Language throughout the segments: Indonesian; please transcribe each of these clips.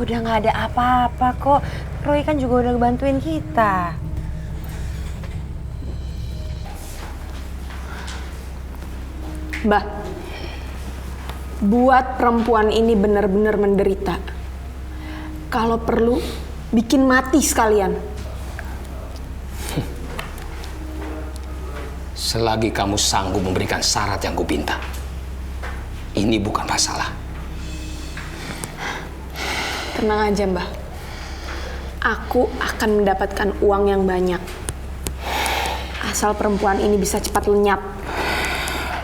Udah nggak ada apa-apa kok. Roy kan juga udah bantuin kita. Mbak, buat perempuan ini benar-benar menderita. Kalau perlu, bikin mati sekalian. Selagi kamu sanggup memberikan syarat yang kupinta, ini bukan masalah. Tenang aja, Mbak. Aku akan mendapatkan uang yang banyak. Asal perempuan ini bisa cepat lenyap.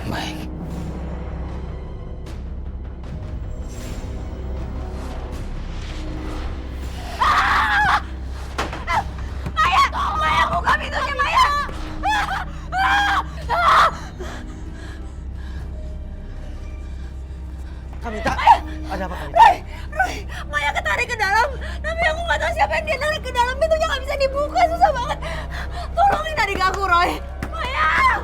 Baik. Maya, buka pintunya, Maya! Kamita, ada apa Kamita? Roy, Maya ketarik ke dalam. Tapi aku nggak tahu siapa yang dia tarik ke dalam. Pintunya nggak bisa dibuka, susah banget. Tolongin adik aku, Roy. Maya!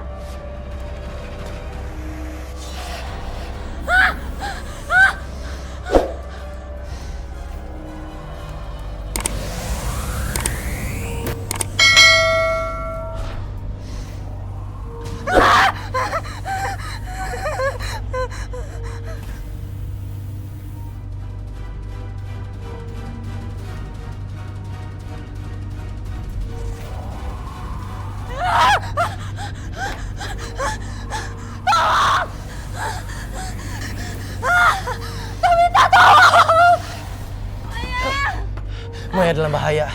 Maya dalam bahaya.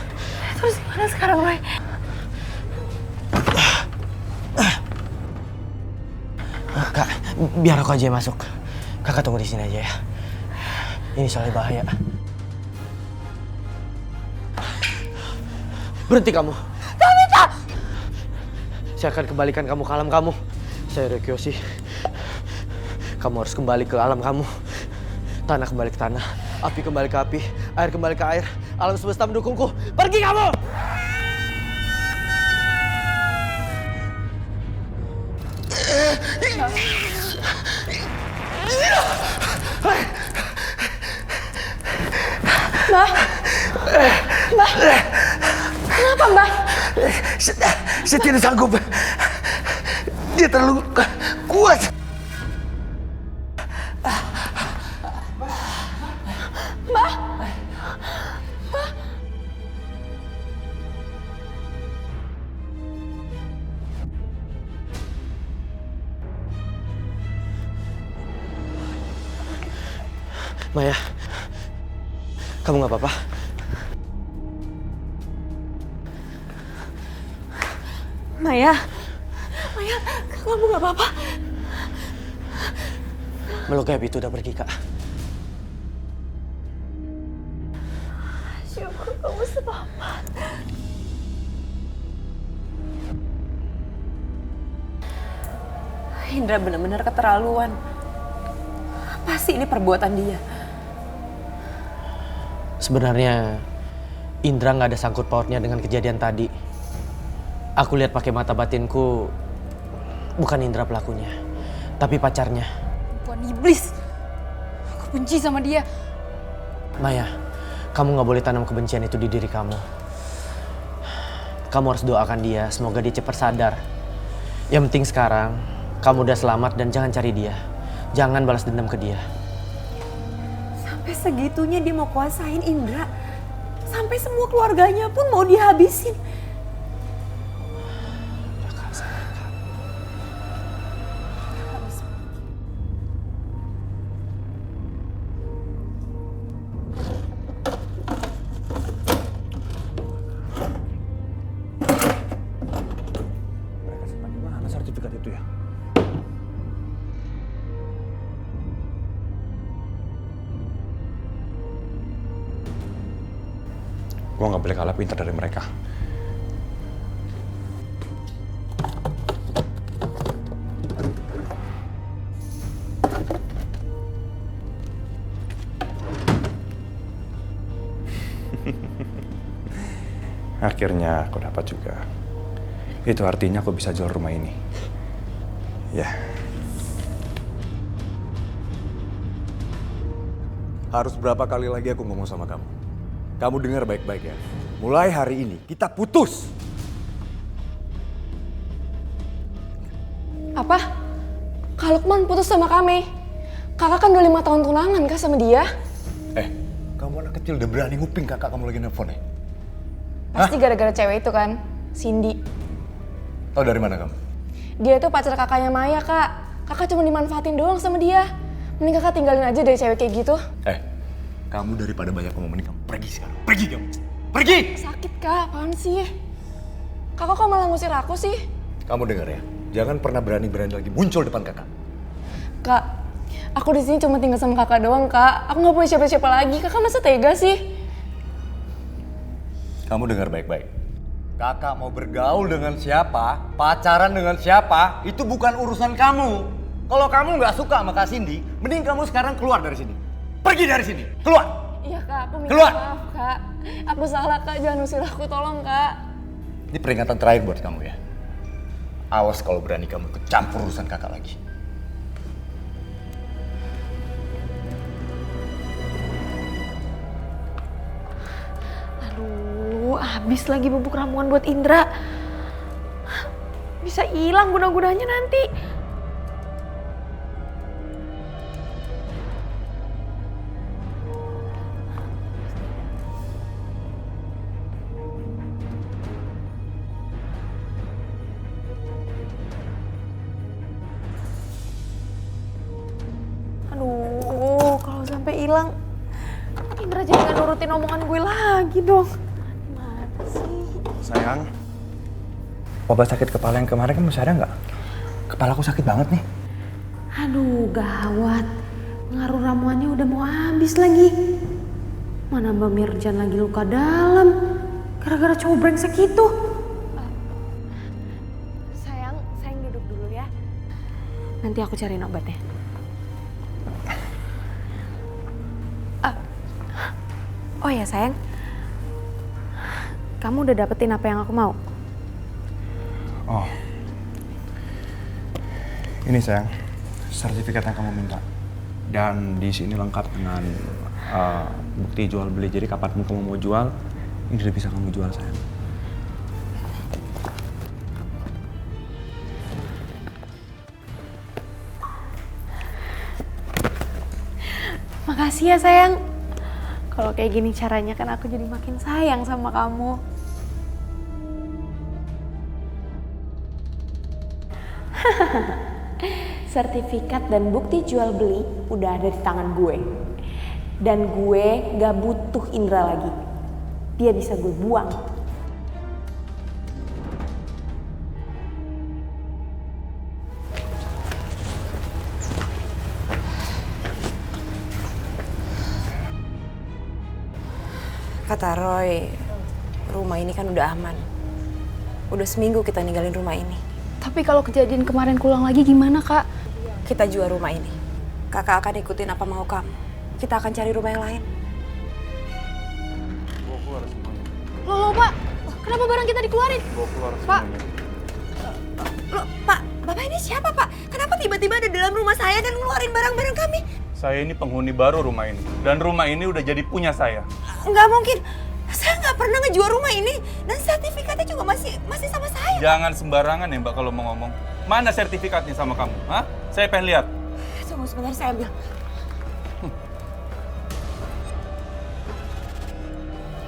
Terus gimana sekarang, Roy? Kak, biar aku aja yang masuk. Kakak tunggu di sini aja ya. Ini soalnya bahaya. Berhenti kamu. Kamita! Saya akan kembalikan kamu ke alam kamu. Saya Rekyoshi. Kamu harus kembali ke alam kamu. Tanah kembali ke tanah. Api kembali ke api. Air kembali ke air. Alam semesta mendukungku. Pergi kamu! Mbak? Mbak? Kenapa, Mbak? Saya tidak sanggup. Dia terlalu kuat. Maya, kamu nggak apa-apa? Maya, kamu nggak apa-apa? Meluk Happy itu udah pergi, Kak. Syukur kamu selamat. Indra benar-benar keterlaluan. Pasti ini perbuatan dia. Sebenarnya Indra nggak ada sangkut pautnya dengan kejadian tadi. Aku lihat pakai mata batinku, bukan Indra pelakunya, tapi pacarnya. Perempuan iblis. Aku benci sama dia. Maya, kamu nggak boleh tanam kebencian itu di diri kamu. Kamu harus doakan dia, semoga dia cepat sadar. Yang penting sekarang, kamu udah selamat dan jangan cari dia. Jangan balas dendam ke dia. Sampai segitunya dia mau kuasain Indra. Sampai semua keluarganya pun mau dihabisin. Mereka simpan di mana sertifikat itu ya? Gue nggak boleh kalah pintar dari mereka. Akhirnya aku dapat juga. Itu artinya aku bisa jual rumah ini. Ya. Harus berapa kali lagi aku ngomong sama kamu? Kamu dengar baik-baik ya. Mulai hari ini kita putus. Apa? Kak Lukman putus sama kami? Kakak kan udah 5 tahun tunangan kak sama dia. Kamu anak kecil udah berani nguping kakak kamu lagi nelfon ya? Pasti gara-gara cewek itu kan, Cindy. Tahu dari mana kamu? Dia itu pacar kakaknya Maya kak. Kakak cuma dimanfaatin doang sama dia. Mending kakak tinggalin aja dari cewek kayak gitu. Kamu daripada banyak ngomong, mending kamu pergi sekarang. Pergi kamu. Pergi! Sakit kak, apaan sih? Kakak kok malah ngusir aku sih? Kamu dengar ya, jangan pernah berani-berani lagi muncul depan kakak. Kak, aku di sini cuma tinggal sama kakak doang kak. Aku nggak punya siapa-siapa lagi. Kakak masa tega sih? Kamu dengar baik-baik. Kakak mau bergaul dengan siapa, pacaran dengan siapa, itu bukan urusan kamu. Kalau kamu nggak suka sama Kak Cindy, mending kamu sekarang keluar dari sini. Pergi dari sini, keluar! Iya kak, aku minta Keluar! maaf kak. Aku salah kak, jangan usir aku, tolong kak. Ini peringatan terakhir buat kamu ya. Awas kalau berani kamu kecampur urusan kakak lagi. Aduh, habis lagi bubuk ramuan buat Indra. Bisa hilang guna-gunanya nanti. Aduh, kalau sampai hilang, Indra jadi nggak nurutin omongan gue lagi dong. Gimana sih? Sayang, obat sakit kepala yang kemarin kan masih ada nggak? Kepala aku sakit banget nih. Aduh, gawat. Pengaruh ramuannya udah mau habis lagi. Mana Mbak Mirjan lagi luka dalam. Gara-gara cowok brengsek itu. Sayang duduk dulu ya. Nanti aku cariin obatnya. Oh ya sayang, kamu udah dapetin apa yang aku mau? Oh, ini sayang, sertifikat yang kamu minta. Dan di sini lengkap dengan bukti jual beli. Jadi kapanpun kamu mau jual, ini udah bisa kamu jual sayang. Makasih ya sayang. Kalau kayak gini caranya kan aku jadi makin sayang sama kamu. Sertifikat dan bukti jual beli udah ada di tangan gue. Dan gue gak butuh Indra lagi. Dia bisa gue buang. Kata Roy, rumah ini kan udah aman. Udah seminggu kita ninggalin rumah ini. Tapi kalau kejadian kemarin kulang lagi gimana, Kak? Kita jual rumah ini. Kakak akan ikutin apa mau kamu. Kita akan cari rumah yang lain. Loh, Pak. Kenapa barang kita dikeluarin? Pak. Loh, Pak, Bapak ini siapa, Pak? Kenapa tiba-tiba ada dalam rumah saya dan ngeluarin barang-barang kami? Saya ini penghuni baru rumah ini. Dan rumah ini udah jadi punya saya. Nggak mungkin. Saya nggak pernah ngejual rumah ini. Dan sertifikatnya juga masih sama saya. Jangan sembarangan ya Mbak kalau mau ngomong. Mana sertifikatnya sama kamu? Hah? Saya pengen lihat. Tunggu sebentar, saya ambil.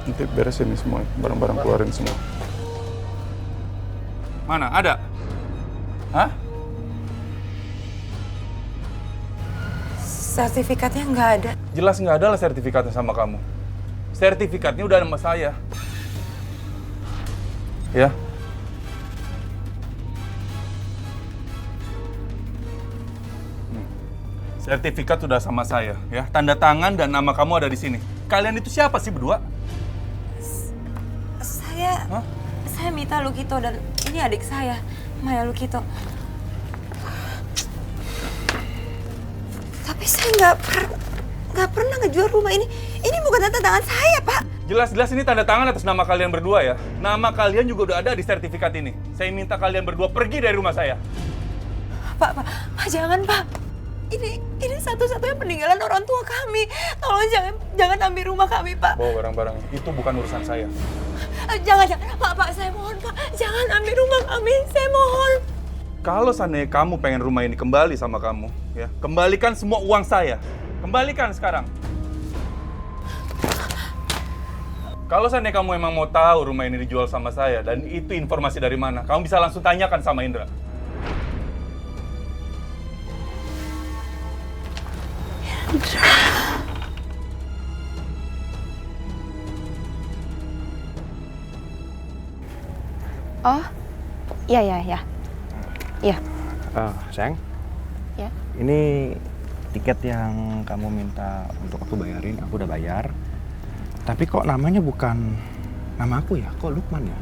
Nanti beresin nih semua, barang-barang keluarin semua. Mana? Ada? Hah? Sertifikatnya nggak ada. Jelas nggak ada lah sertifikatnya sama kamu. Sertifikatnya udah ada sama saya. Ya? Sertifikat sudah sama saya, ya. Tanda tangan dan nama kamu ada di sini. Kalian itu siapa sih berdua? Saya Mita Lukito dan ini adik saya, Maya Lukito. Tapi saya nggak pernah ngejual rumah ini. Ini bukan tanda tangan saya, Pak. Jelas-jelas ini tanda tangan atas nama kalian berdua ya. Nama kalian juga udah ada di sertifikat ini. Saya minta kalian berdua pergi dari rumah saya. Pak, jangan, Pak. Ini satu-satunya peninggalan orang tua kami. Tolong jangan ambil rumah kami, Pak. Bawa barang-barang. Itu bukan urusan saya. Jangan. Pak, saya mohon, Pak. Jangan ambil rumah kami, saya mohon. Kalau seandainya kamu pengen rumah ini kembali sama kamu, ya, kembalikan semua uang saya. Kembalikan sekarang. Kalau seandainya kamu emang mau tahu rumah ini dijual sama saya dan itu informasi dari mana, kamu bisa langsung tanyakan sama Indra. Oh, iya. Iya. Sayang. Ya. Ini tiket yang kamu minta untuk aku bayarin, aku udah bayar. Tapi kok namanya bukan nama aku ya? Kok Lukman ya?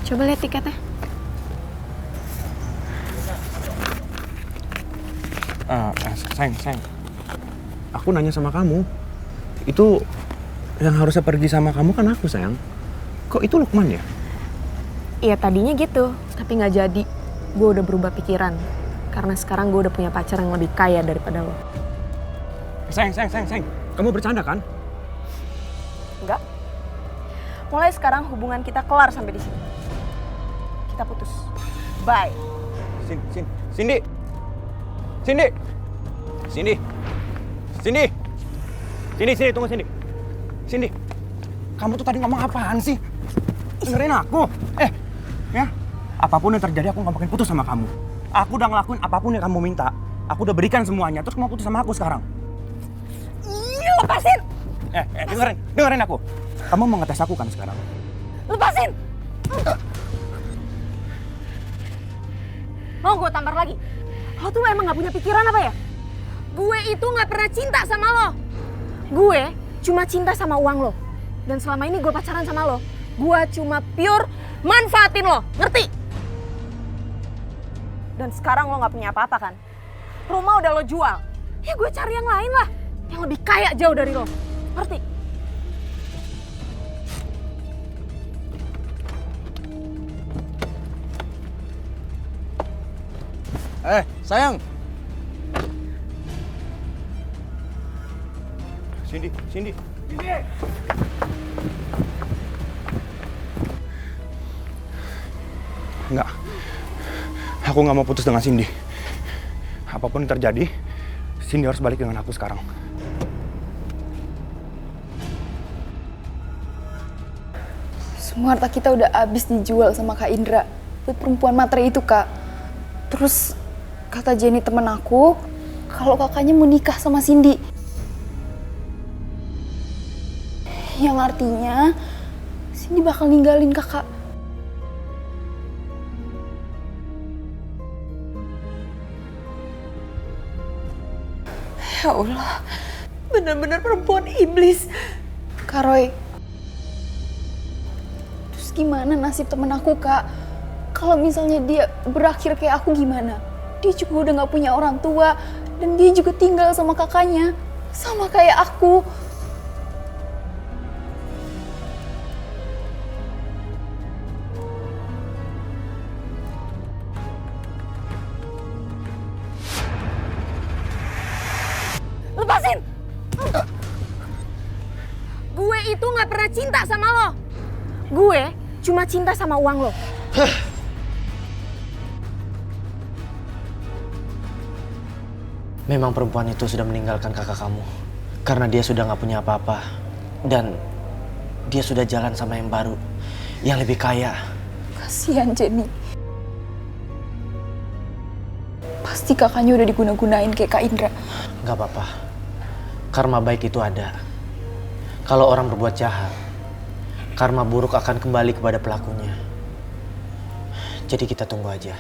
Coba lihat tiketnya. Sayang. Aku nanya sama kamu. Itu yang harusnya pergi sama kamu kan aku, sayang. Kok itu Lukman ya? Iya tadinya gitu, tapi nggak jadi. Gue udah berubah pikiran. Karena sekarang gue udah punya pacar yang lebih kaya daripada lo. Sayang. Kamu bercanda kan? Enggak. Mulai sekarang hubungan kita kelar sampai di sini. Kita putus. Bye. Cindy, tunggu Cindy. Cindy, kamu tuh tadi ngomong apaan sih? Dengerin aku. Ya, apapun yang terjadi aku gak bakal putus sama kamu. Aku udah ngelakuin apapun yang kamu minta. Aku udah berikan semuanya, terus kamu putus sama aku sekarang. Iya, lepasin! Dengerin aku. Kamu mau ngetes aku kan sekarang? Lepasin! Mau gue tampar lagi? Lo tuh emang gak punya pikiran apa ya? Gue itu gak pernah cinta sama lo. Gue cuma cinta sama uang lo. Dan selama ini gue pacaran sama lo. Gue cuma pure manfaatin lo, ngerti? Dan sekarang lo gak punya apa-apa kan? Rumah udah lo jual. Ya gue cari yang lain lah. Yang lebih kaya jauh dari lo. Ngerti? Sayang. Cindy. Enggak. Aku nggak mau putus dengan Cindy. Apapun yang terjadi, Cindy harus balik dengan aku sekarang. Semua harta kita udah habis dijual sama Kak Indra buat perempuan matre itu, Kak. Terus kata Jenny temen aku kalau kakaknya mau nikah sama Cindy. Yang artinya Cindy bakal ninggalin kakak. Ya Allah, benar-benar perempuan iblis. Kak Roy, terus gimana nasib temen aku, Kak? Kalau misalnya dia berakhir kayak aku gimana? Dia juga udah gak punya orang tua, dan dia juga tinggal sama kakaknya, sama kayak aku. Lepasin! Gue itu gak pernah cinta sama lo. Gue cuma cinta sama uang lo. Memang perempuan itu sudah meninggalkan kakak kamu. Karena dia sudah gak punya apa-apa. Dan dia sudah jalan sama yang baru. Yang lebih kaya. Kasihan Jenny. Pasti kakaknya udah diguna-gunain kayak Kak Indra. Gak apa-apa. Karma baik itu ada. Kalau orang berbuat jahat, karma buruk akan kembali kepada pelakunya. Jadi kita tunggu aja.